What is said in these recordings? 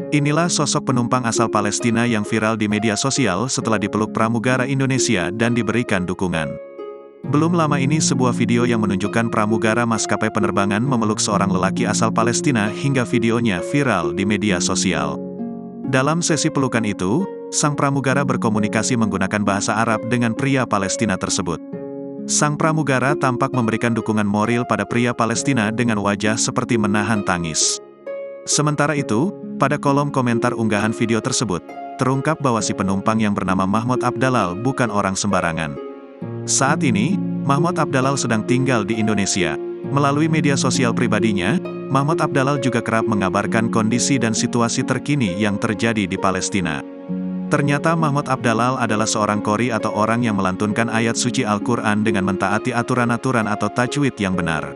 Inilah sosok penumpang asal Palestina yang viral di media sosial setelah dipeluk pramugara Indonesia dan diberikan dukungan. Belum lama ini sebuah video yang menunjukkan pramugara maskapai penerbangan memeluk seorang lelaki asal Palestina hingga videonya viral di media sosial. Dalam sesi pelukan itu, sang pramugara berkomunikasi menggunakan bahasa Arab dengan pria Palestina tersebut. Sang pramugara tampak memberikan dukungan moral pada pria Palestina dengan wajah seperti menahan tangis. Sementara itu, pada kolom komentar unggahan video tersebut, terungkap bahwa si penumpang yang bernama Mahmud Abdalal bukan orang sembarangan. Saat ini, Mahmud Abdalal sedang tinggal di Indonesia. Melalui media sosial pribadinya, Mahmud Abdalal juga kerap mengabarkan kondisi dan situasi terkini yang terjadi di Palestina. Ternyata Mahmud Abdalal adalah seorang qori atau orang yang melantunkan ayat suci Al-Quran dengan mentaati aturan-aturan atau tajwid yang benar.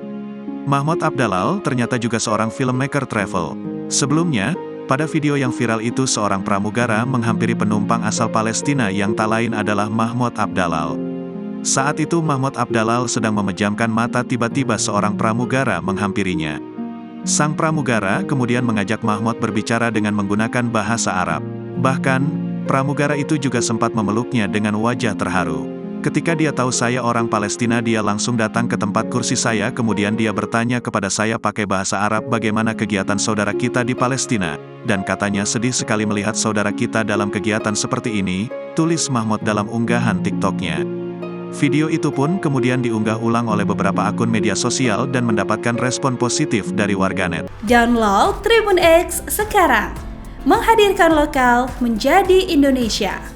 Mahmud Abdalal ternyata juga seorang filmmaker travel. Sebelumnya, pada video yang viral itu seorang pramugara menghampiri penumpang asal Palestina yang tak lain adalah Mahmud Abdalal. Saat itu Mahmud Abdalal sedang memejamkan mata, tiba-tiba seorang pramugara menghampirinya. Sang pramugara kemudian mengajak Mahmud berbicara dengan menggunakan bahasa Arab. Bahkan, pramugara itu juga sempat memeluknya dengan wajah terharu. Ketika dia tahu saya orang Palestina, dia langsung datang ke tempat kursi saya, kemudian dia bertanya kepada saya pakai bahasa Arab bagaimana kegiatan saudara kita di Palestina, dan katanya sedih sekali melihat saudara kita dalam kegiatan seperti ini, tulis Mahmud dalam unggahan TikTok-nya. Video itu pun kemudian diunggah ulang oleh beberapa akun media sosial dan mendapatkan respon positif dari warganet. Download Tribun X sekarang, menghadirkan lokal menjadi Indonesia.